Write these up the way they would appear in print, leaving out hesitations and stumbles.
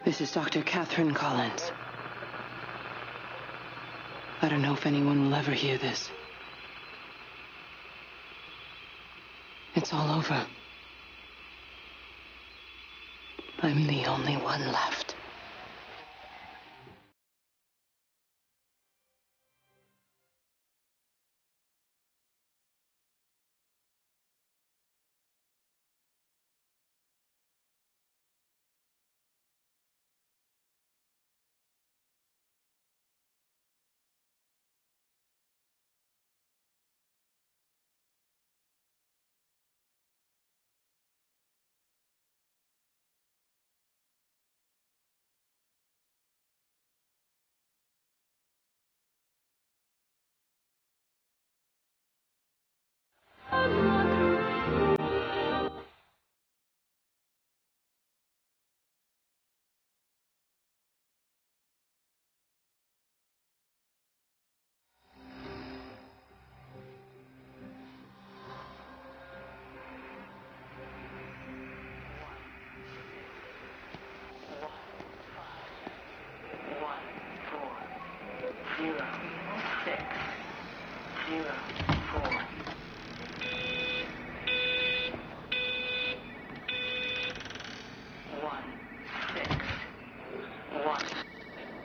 This is Dr. Catherine Collins. I don't know if anyone will ever hear this. It's all over. I'm the only one left.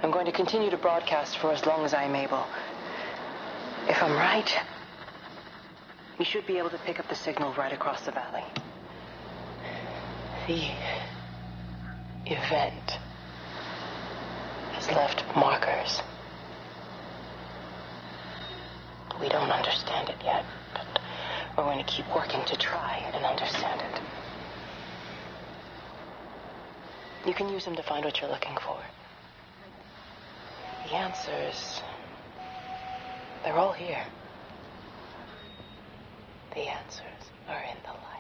I'm going to continue to broadcast for as long as I'm able. If I'm right, we should be able to pick up the signal right across the valley. The event has left markers. We don't understand it yet, but we're going to keep working to try and understand it. You can use them to find what you're looking for. The answers, they're all here. The answers are in the light.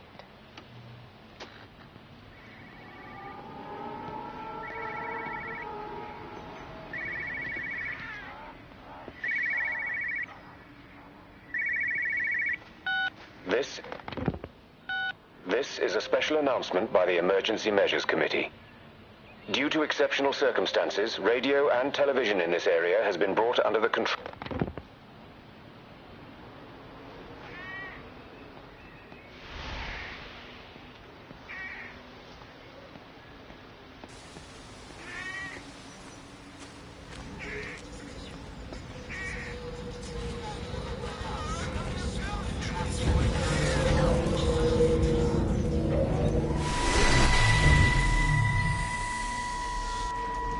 This is a special announcement by the Emergency Measures Committee. Due to exceptional circumstances, radio and television in this area has been brought under the control.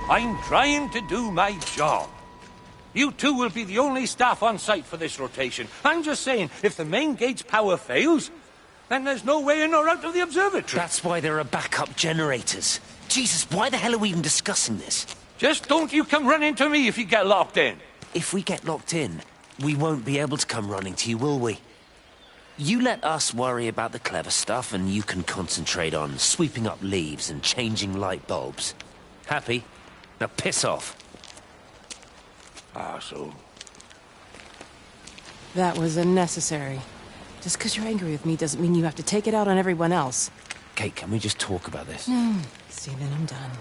I'm trying to do my job. You two will be the only staff on site for this rotation. I'm just saying, if the main gate's power fails, then there's no way in or out of the observatory. That's why there are backup generators. Jesus, why the hell are we even discussing this? Just don't you come running to me if you get locked in. If we get locked in, we won't be able to come running to you, will we? You let us worry about the clever stuff, and you can concentrate on sweeping up leaves and changing light bulbs. Happy? Now piss off. Arsehole. That was unnecessary. Just because you're angry with me doesn't mean you have to take it out on everyone else. Kate, can we just talk about this? Steven, I'm done.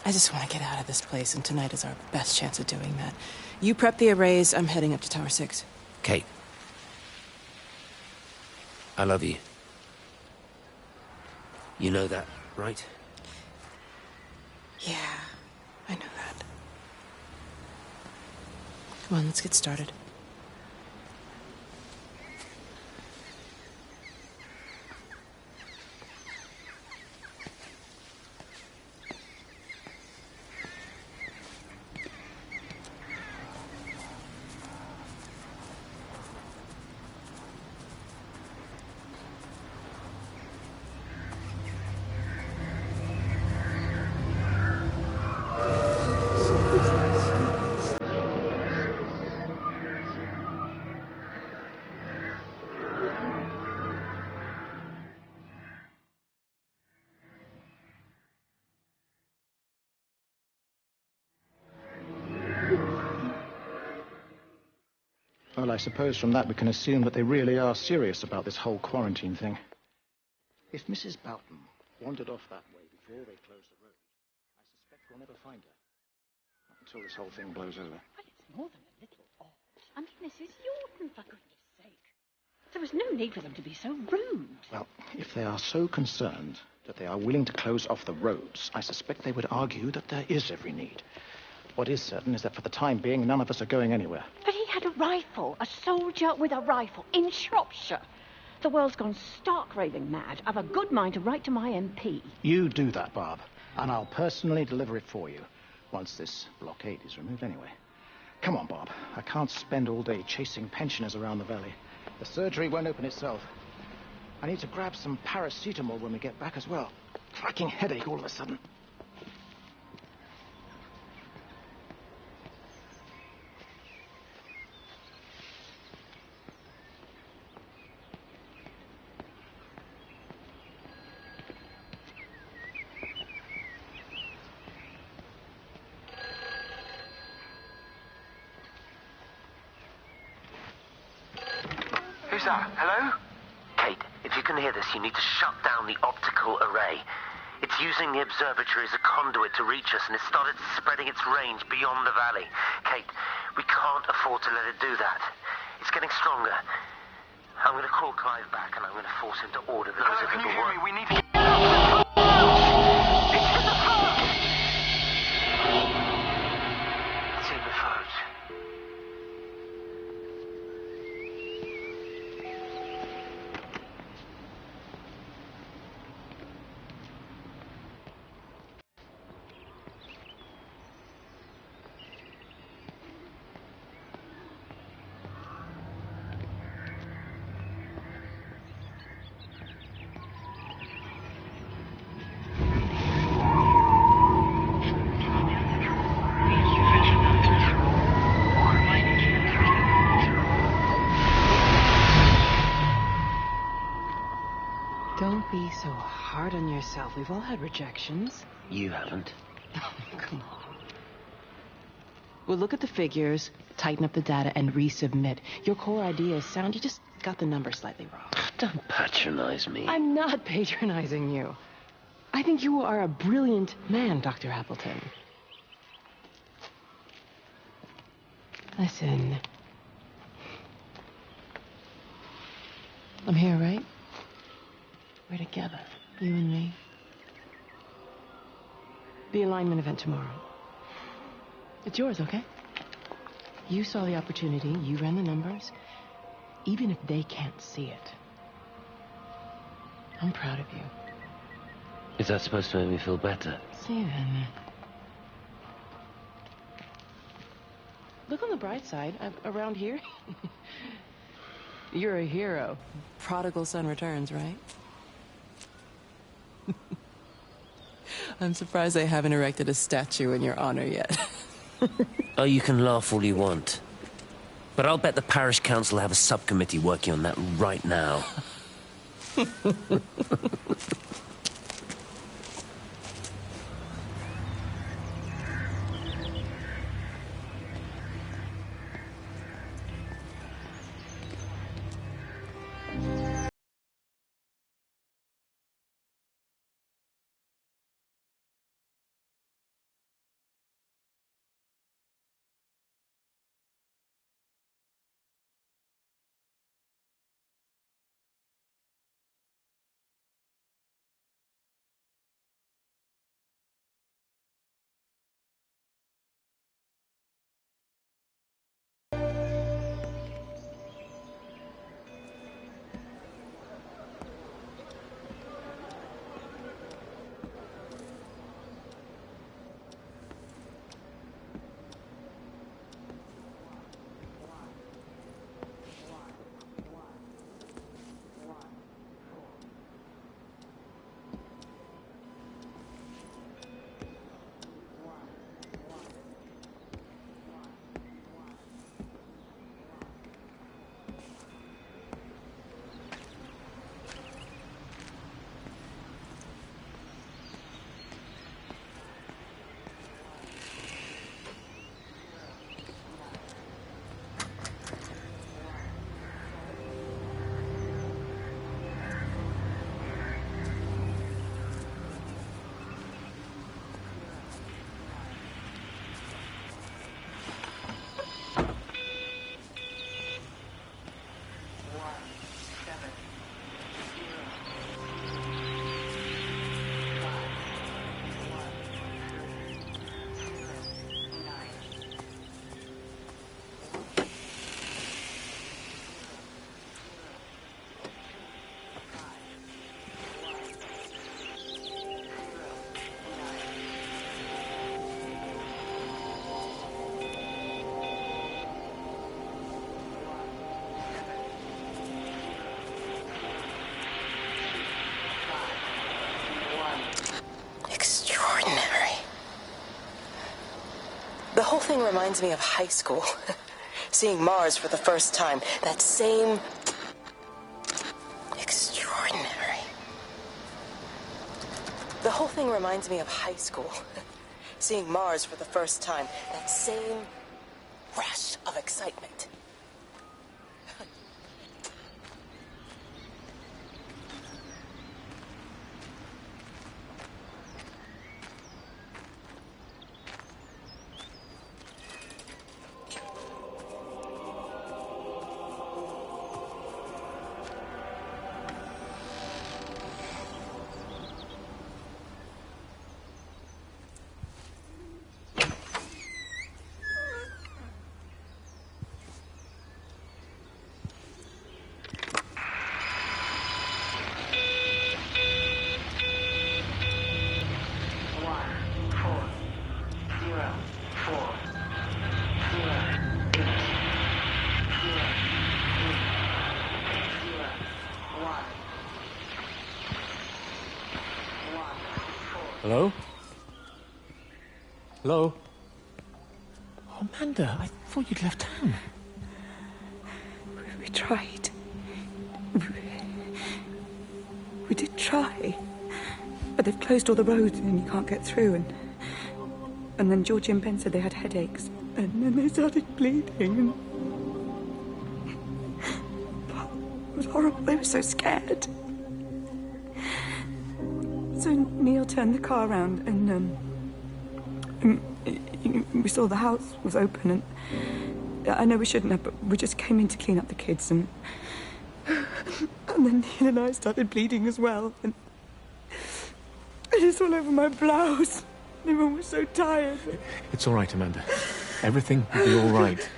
I just want to get out of this place, and tonight is our best chance of doing that. You prep the arrays, I'm heading up to Tower 6. Kate. I love you. You know that, right? Yeah, I know that. Come on, let's get started. Well, I suppose from that we can assume that they really are serious about this whole quarantine thing. If Mrs. Boughton wandered off that way before they closed the road, I suspect they'll never find her. Not until this whole thing blows over. Well, it's more than a little odd. I mean, Mrs. Yorton, for goodness sake. There was no need for them to be so rude. Well, if they are so concerned that they are willing to close off the roads, I suspect they would argue that there is every need. What is certain is that for the time being, none of us are going anywhere. But he had a rifle, a soldier with a rifle, in Shropshire. The world's gone stark raving mad. I've a good mind to write to my MP. You do that, Barb, and I'll personally deliver it for you, once this blockade is removed anyway. Come on, Bob. I can't spend all day chasing pensioners around the valley. The surgery won't open itself. I need to grab some paracetamol when we get back as well. Cracking headache all of a sudden. Who's that? Hello? Kate, if you can hear this, you need to shut down the optical array. It's using the observatory as a conduit to reach us, and it's started spreading its range beyond the valley. Kate, we can't afford to let it do that. It's getting stronger. I'm going to call Clive back, and I'm going to force him to order those Hello, can you hear me? We need to... It's in the phone. Don't be so hard on yourself. We've all had rejections. You haven't. Come on. We'll look at the figures, tighten up the data, and resubmit. Your core idea is sound. You just got the numbers slightly wrong. Don't patronize me. I'm not patronizing you. I think you are a brilliant man, Dr. Appleton. Listen. I'm here, right? We're together, you and me. The alignment event tomorrow. It's yours, okay? You saw the opportunity, you ran the numbers. Even if they can't see it, I'm proud of you. Is that supposed to make me feel better? Steven. Look on the bright side. Around here, you're a hero. Prodigal son returns, right? I'm surprised they haven't erected a statue in your honor yet. Oh, you can laugh all you want. But I'll bet the parish council have a subcommittee working on that right now. thing reminds me of high school. Seeing Mars for the first time. That same... extraordinary. The whole thing reminds me of high school. Seeing Mars for the first time. That same rush of excitement. Hello? Hello? Oh, Amanda, I thought you'd left town. We tried. We did try. But they've closed all the roads and you can't get through. And then Georgie and Ben said they had headaches. And then they started bleeding. It was horrible. They were so scared. So Neil turned the car around and we saw the house was open and I know we shouldn't have, but we just came in to clean up the kids and then Neil and I started bleeding as well and it's all over my blouse. Everyone was so tired. It's all right, Amanda. Everything will be all right.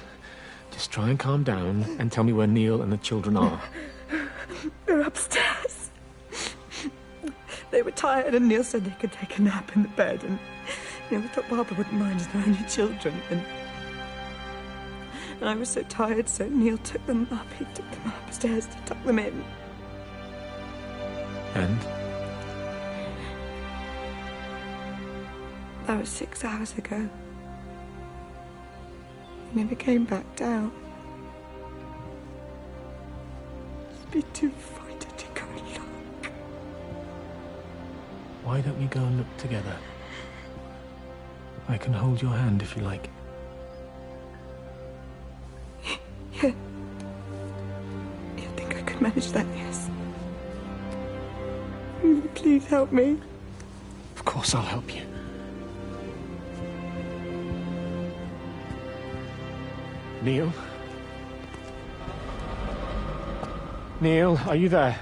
Just try and calm down and tell me where Neil and the children are. They're upstairs. They were tired and Neil said they could take a nap in the bed and we thought Barbara wouldn't mind as they're only children and I was so tired so Neil took them up. He took them upstairs to tuck them in. And? That was 6 hours ago. He never came back down. It's been too frightened to go and look. Why don't we go and look together? I can hold your hand if you like. Yeah. I think I could manage that, yes. Will you please help me? Of course I'll help you. Neil? Neil, are you there?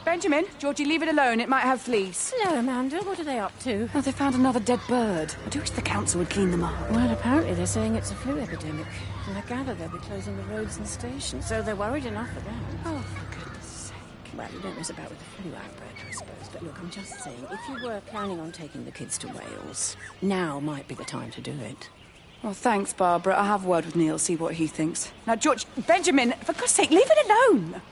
Benjamin, Georgie, leave it alone. It might have fleas. Hello, Amanda. What are they up to? Oh, they found another dead bird. I do wish the council would clean them up. Well, apparently they're saying it's a flu epidemic. And I gather they'll be closing the roads and stations, so they're worried enough for that. Oh, for goodness sake. Well, you don't mess about with the flu outbreak, I suppose. But look, I'm just saying, if you were planning on taking the kids to Wales, now might be the time to do it. Well, thanks, Barbara. I'll have a word with Neil, see what he thinks. Now, George, Benjamin, for God's sake, leave it alone.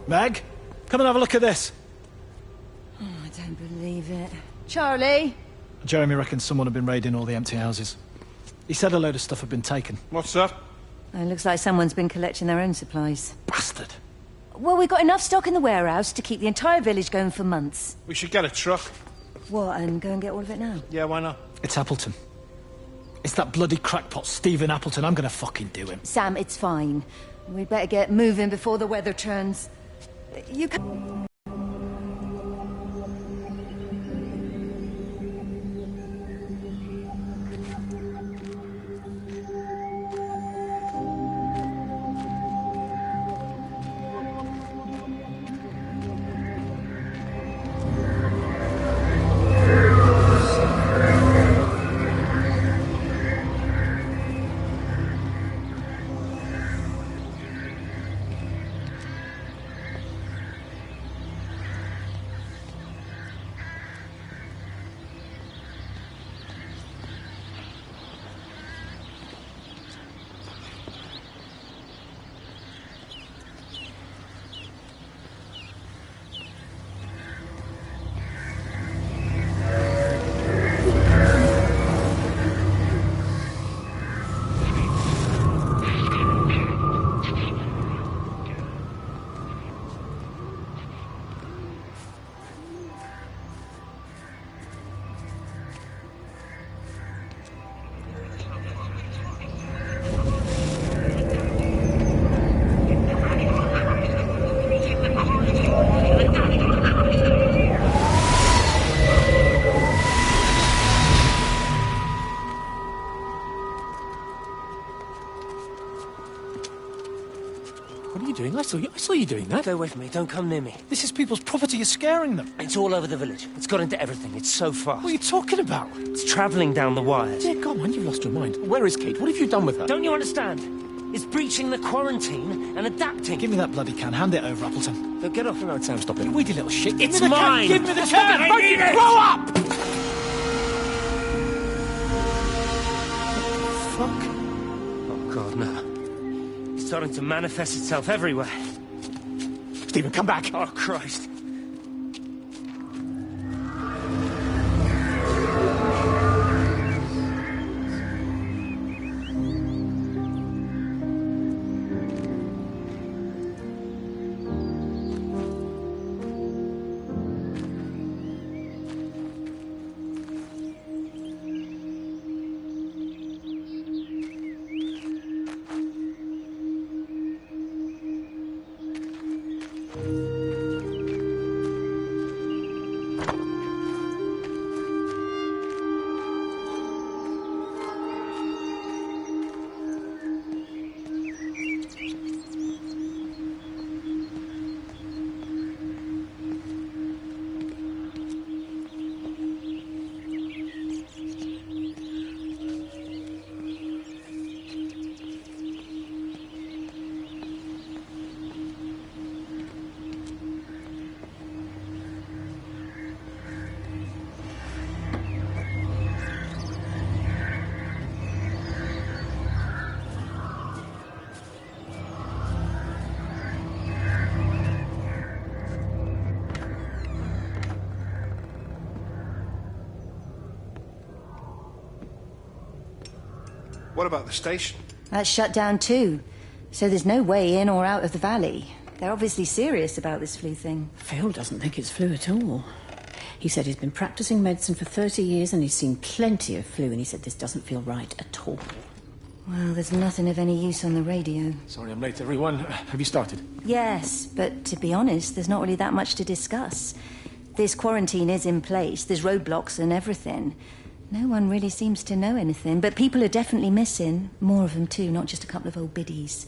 Meg, come and have a look at this. Oh, I don't believe it. Charlie? Jeremy reckons someone had been raiding all the empty houses. He said a load of stuff had been taken. What's that? It looks like someone's been collecting their own supplies. Bastard. Well, we've got enough stock in the warehouse to keep the entire village going for months. We should get a truck. What, and go and get all of it now? Yeah, why not? It's Appleton. It's that bloody crackpot Stephen Appleton. I'm gonna fucking do him. Sam, it's fine. We'd better get moving before the weather turns. You can... What are you doing? I saw you doing that. Stay away from me. Don't come near me. This is people's property. You're scaring them. It's all over the village. It's got into everything. It's so fast. What are you talking about? It's travelling down the wires. Dear God, man, you've lost your mind. Where is Kate? What have you done with her? Don't you understand? It's breaching the quarantine and adapting. Give me that bloody can. Hand it over, Appleton. No, get off. No, Sam, stop it. You weedy little shit. Give It's me the mine. Can. Give me the can. I need it. Grow up! Fuck. Oh, God, no. It's starting to manifest itself everywhere. Stephen, come back. Oh, Christ. What about the station? That's shut down too. So there's no way in or out of the valley. They're obviously serious about this flu thing. Phil doesn't think it's flu at all. He said he's been practicing medicine for 30 years and he's seen plenty of flu, and he said this doesn't feel right at all. Well, there's nothing of any use on the radio. Sorry I'm late, everyone. Have you started? Yes, but to be honest, there's not really that much to discuss. This quarantine is in place, there's roadblocks and everything. No one really seems to know anything, but people are definitely missing. More of them too, not just a couple of old biddies.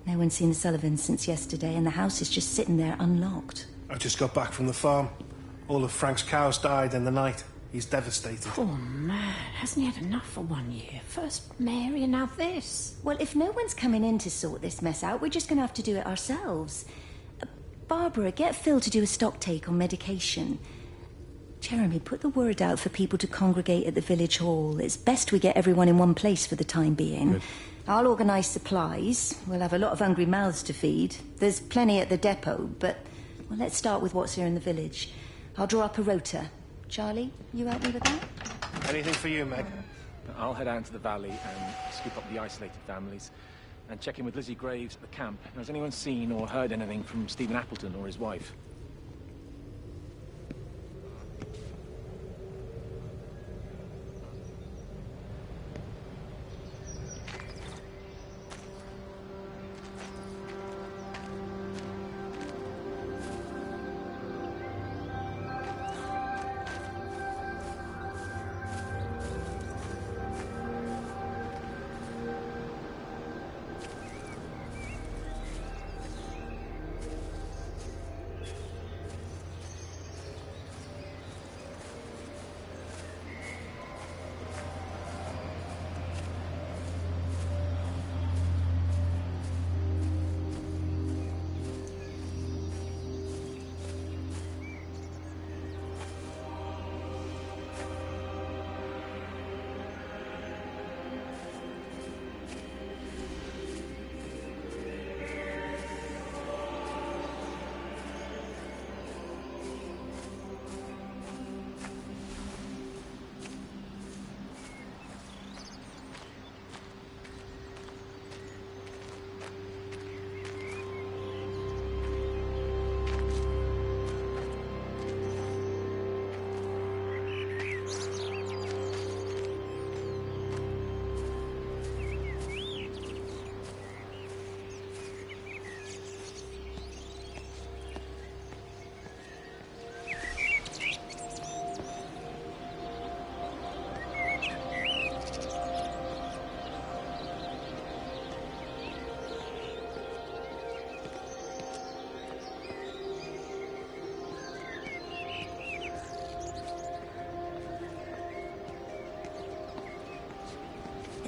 No one's seen the Sullivans since yesterday, and the house is just sitting there unlocked. I just got back from the farm. All of Frank's cows died in the night. He's devastated. Poor man. Hasn't he had enough for 1 year? First Mary and now this. Well, if no one's coming in to sort this mess out, we're just going to have to do it ourselves. Barbara, get Phil to do a stock take on medication. Jeremy, put the word out for people to congregate at the village hall. It's best we get everyone in one place for the time being. Good. I'll organise supplies. We'll have a lot of hungry mouths to feed. There's plenty at the depot, but well, let's start with what's here in the village. I'll draw up a rota. Charlie, you help me with that? Anything for you, Meg? I'll head out into the valley and scoop up the isolated families and check in with Lizzie Graves at the camp. Has anyone seen or heard anything from Stephen Appleton or his wife?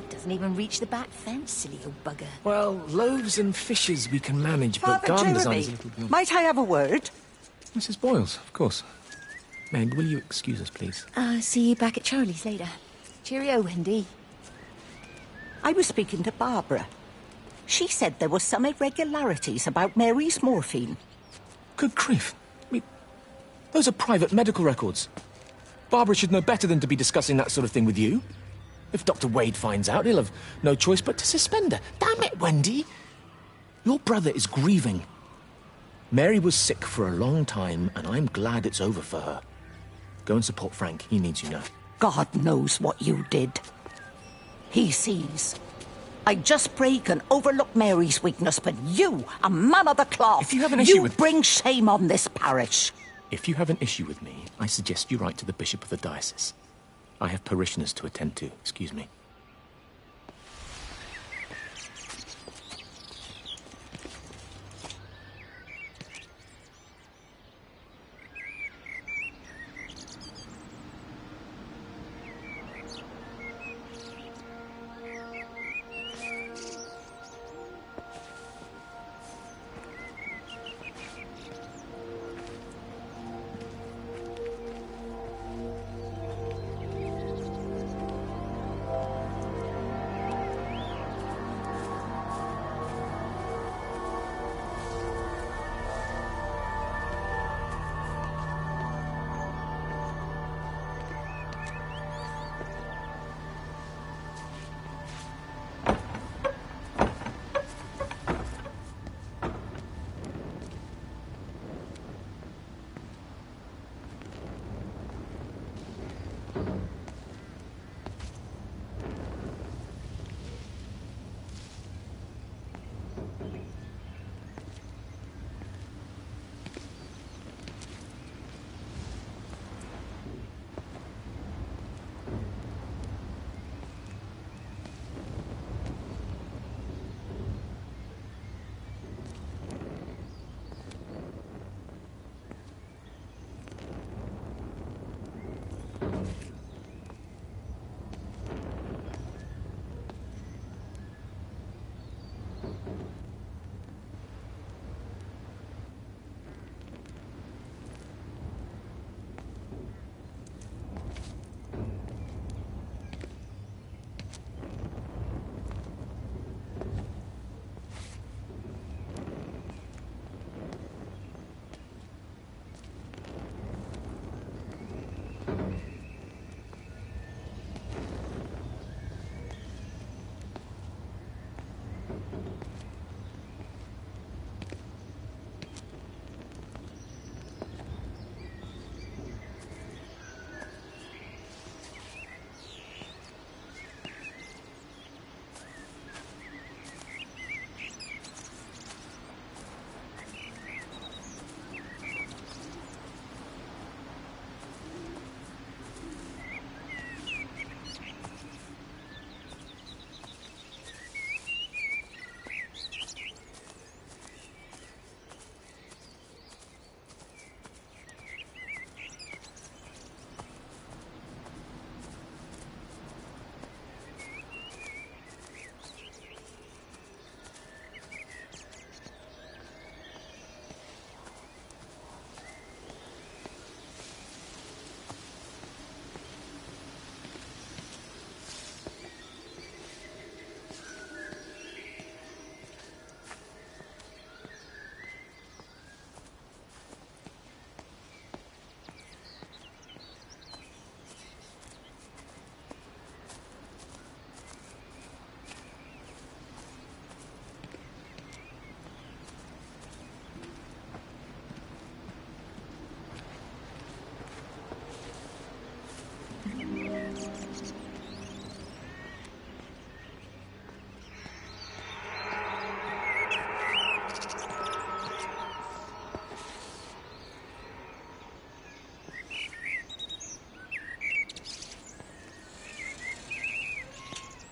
Doesn't even reach the back fence, silly old bugger. Well, loaves and fishes we can manage, but Father garden design Jeremy, is a little beyond. might I have a word? Mrs. Boyles, of course. Meg, will you excuse us, please? See you back at Charlie's later. Cheerio, Wendy. I was speaking to Barbara. She said there were some irregularities about Mary's morphine. Good grief. I mean, those are private medical records. Barbara should know better than to be discussing that sort of thing with you. If Dr. Wade finds out, he'll have no choice but to suspend her. Damn it, Wendy! Your brother is grieving. Mary was sick for a long time, and I'm glad it's over for her. Go and support Frank. He needs you now. God knows what you did. He sees. I just break and overlook Mary's weakness, but you, a man of the cloth, if you have an issue you bring shame on this parish. If you have an issue with me, I suggest you write to the Bishop of the Diocese. I have parishioners to attend to. Excuse me.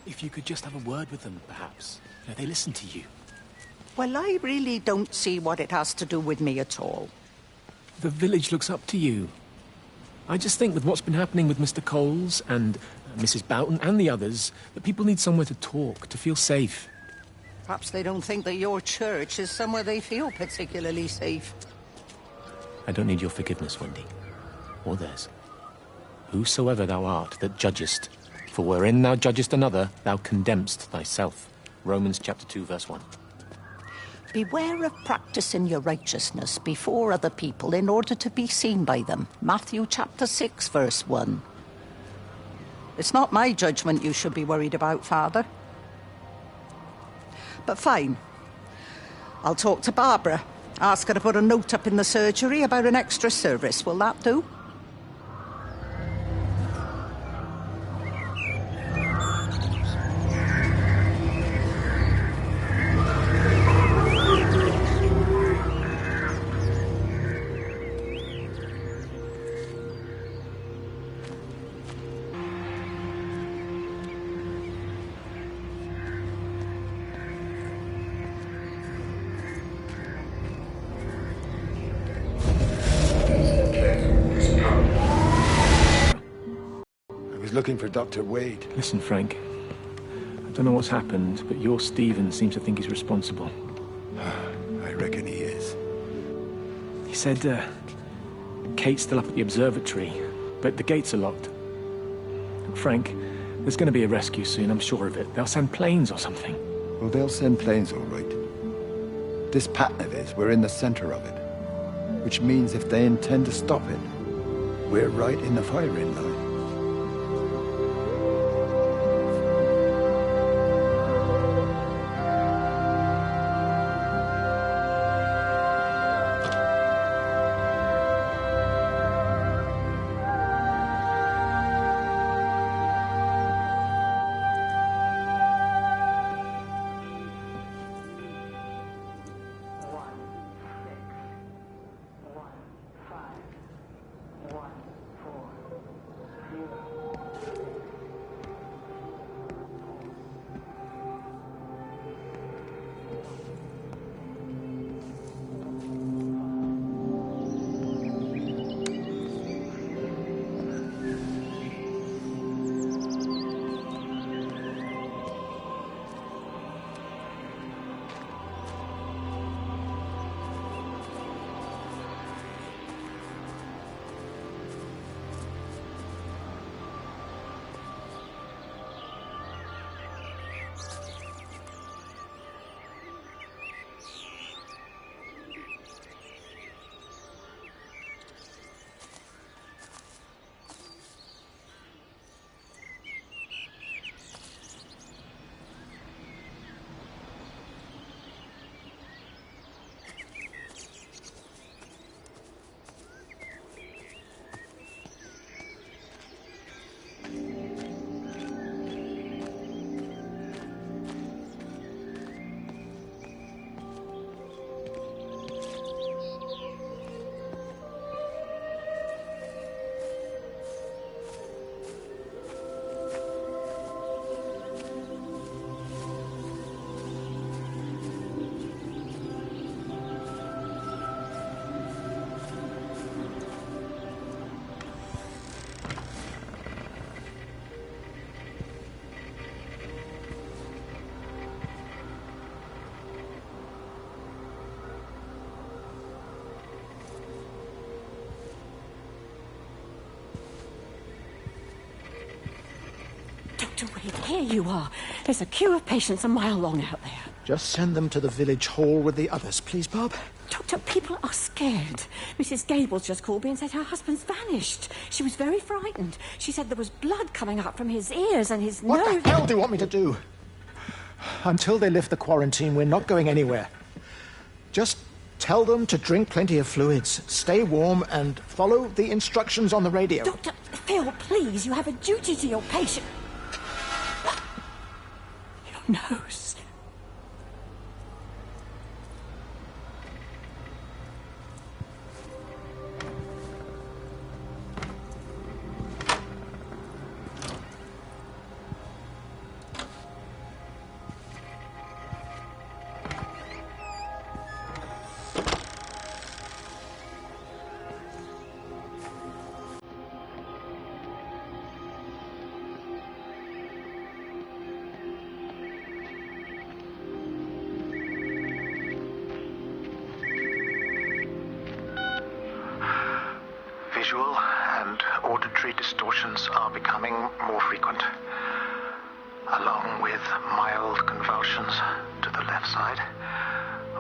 If you could just have a word with them, perhaps. They listen to you. Well, I really don't see what it has to do with me at all. The village looks up to you. I just think with what's been happening with Mr. Coles and Mrs. Boughton and the others, that people need somewhere to talk, to feel safe. Perhaps they don't think that your church is somewhere they feel particularly safe. I don't need your forgiveness, Wendy. Or theirs. Whosoever thou art that judgest, for wherein thou judgest another, thou condemnest thyself. Romans chapter 2, verse 1. Beware of practicing your righteousness before other people in order to be seen by them. Matthew chapter 6, verse 1. It's not my judgment you should be worried about, Father. But fine. I'll talk to Barbara. Ask her to put a note up in the surgery about an extra service. Will that do? Looking for Dr. Wade. Listen, Frank. I don't know what's happened, but your Stephen seems to think he's responsible. I reckon he is. He said, Kate's still up at the observatory, but the gates are locked. Frank, there's going to be a rescue soon, I'm sure of it. They'll send planes or something. Well, they'll send planes, all right. This pattern of his, we're in the center of it. Which means if they intend to stop it, we're right in the firing line. Dr. Wade, here you are. There's a queue of patients a mile long out there. Just send them to the village hall with the others, please, Bob. Doctor, people are scared. Mrs. Gables just called me and said her husband's vanished. She was very frightened. She said there was blood coming up from his ears and his nose. What the hell do you want me to do? Until they lift the quarantine, we're not going anywhere. Just tell them to drink plenty of fluids, stay warm, and follow the instructions on the radio. Dr. Phil, please, you have a duty to your patient. Your nose. Visual and auditory distortions are becoming more frequent, along with mild convulsions to the left side,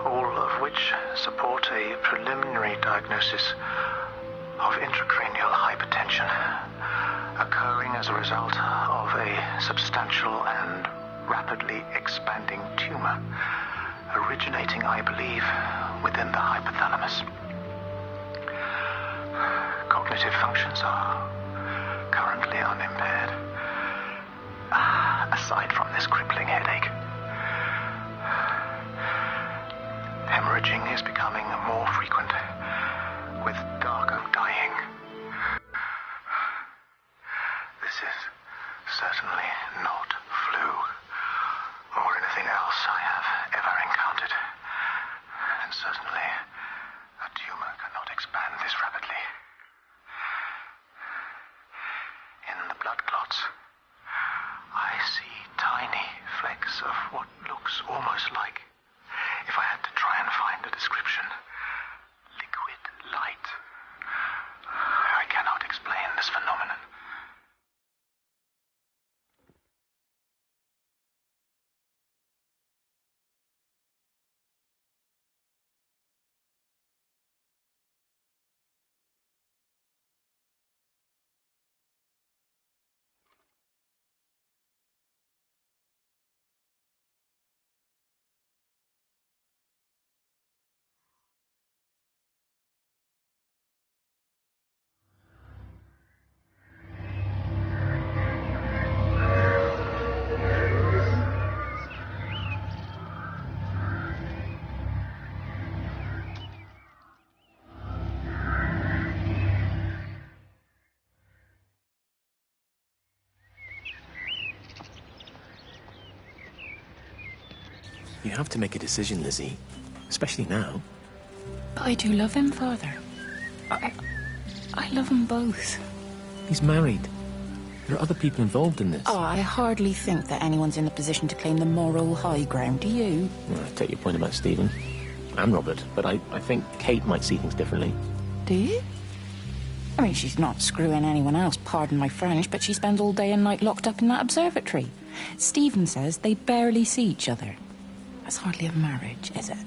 all of which support a preliminary diagnosis of intracranial hypertension, occurring as a result of a substantial and rapidly expanding tumor, originating, I believe, within the hypothalamus. Cognitive functions are currently unimpaired, aside from this crippling headache. Hemorrhaging is becoming more frequent, with Dargo dying. This is certainly not flu or anything else I have ever encountered, and certainly a tumor cannot expand this rapidly. In the blood clots, I see tiny flecks of what looks almost like, if I had to try and find a description, liquid light. I cannot explain this phenomenon. You have to make a decision, Lizzie. Especially now. But I do love him, Father. I love them both. He's married. There are other people involved in this. Oh, I hardly think that anyone's in a position to claim the moral high ground, do you? Well, I take your point about Stephen. And Robert. But I think Kate might see things differently. Do you? I mean, she's not screwing anyone else, pardon my French, but she spends all day and night locked up in that observatory. Stephen says they barely see each other. That's hardly a marriage, is it?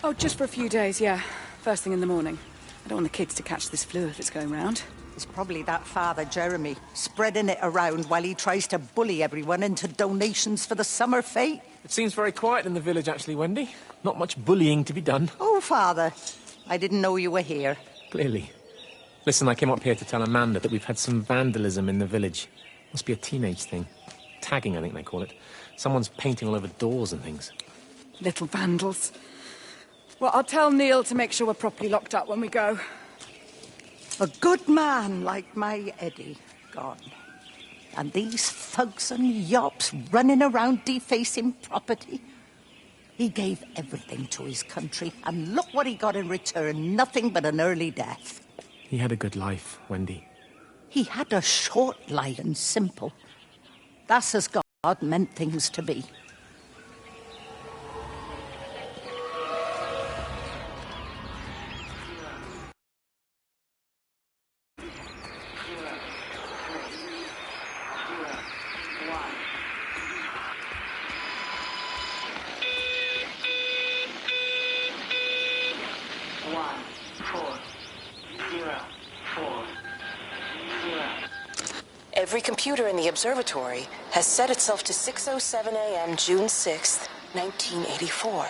Oh, just for a few days, yeah. First thing in the morning. I don't want the kids to catch this flu if it's going round. It's probably that Father Jeremy, spreading it around while he tries to bully everyone into donations for the summer fete. It seems very quiet in the village, actually, Wendy. Not much bullying to be done. Oh, Father, I didn't know you were here. Clearly. Listen, I came up here to tell Amanda that we've had some vandalism in the village. Must be a teenage thing. Tagging, I think they call it. Someone's painting all over doors and things. Little vandals. Well, I'll tell Neil to make sure we're properly locked up when we go. A good man like my Eddie gone. And these thugs and yops running around defacing property. He gave everything to his country, and look what he got in return. Nothing but an early death. He had a good life, Wendy. He had a short life and simple. That's as God meant things to be. Every computer in the observatory has set itself to 6:07 a.m. June 6th, 1984.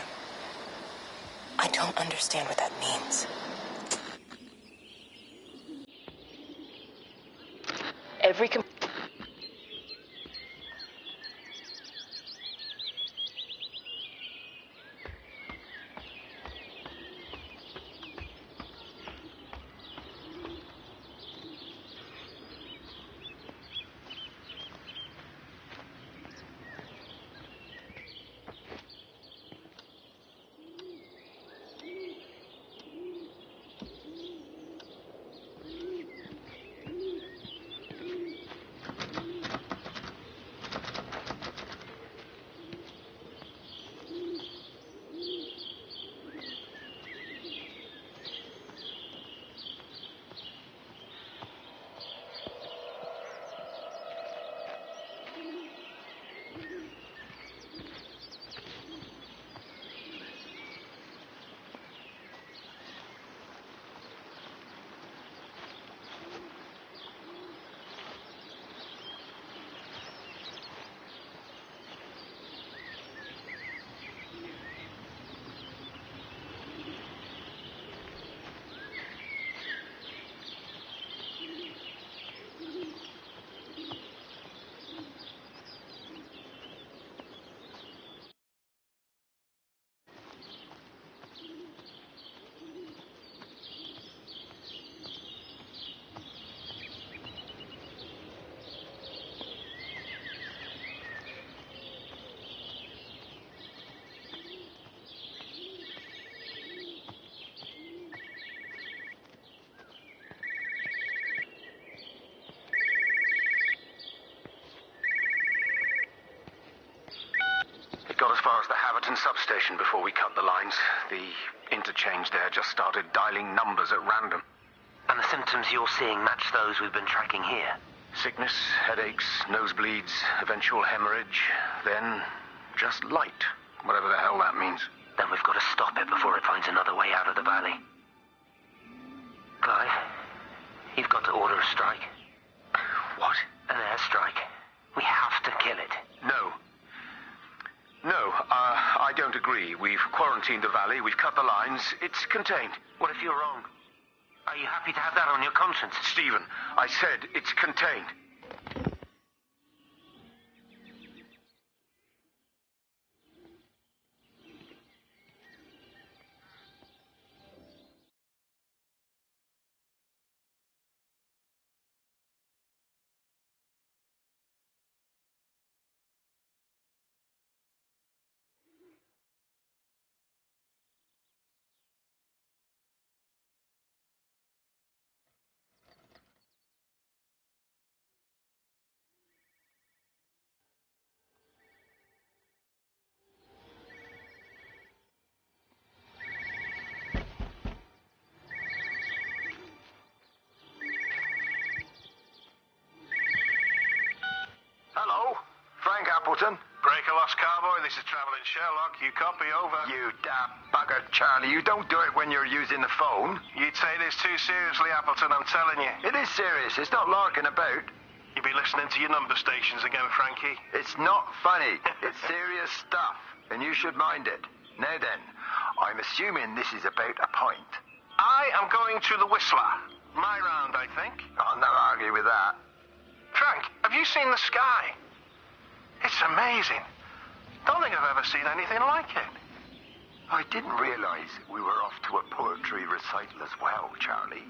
I don't understand what that means. Every Got as far as the Haverton substation before we cut the lines. The interchange there just started dialing numbers at random. And the symptoms you're seeing match those we've been tracking here? Sickness, headaches, nosebleeds, eventual hemorrhage, then just light, whatever the hell that means. Then we've got to stop it before it finds another way out of the valley. Clive, you've got to order a strike. What? An airstrike. We have to kill it. No, I don't agree. We've quarantined the valley, we've cut the lines, it's contained. What if you're wrong? Are you happy to have that on your conscience? Stephen, I said it's contained. Appleton? Break Lost Cowboy, this is Travelling Sherlock. You copy, over. You daft bugger, Charlie. You don't do it when you're using the phone. You'd say this too seriously, Appleton, I'm telling you. It is serious. It's not larking about. You be listening to your number stations again, Frankie. It's not funny. It's serious stuff, and you should mind it. Now then, I'm assuming this is about a pint. I am going to the Whistler. My round, I think. I'll not argue with that. Frank, have you seen the sky? It's amazing. Don't think I've ever seen anything like it. I didn't realize we were off to a poetry recital as well, Charlie.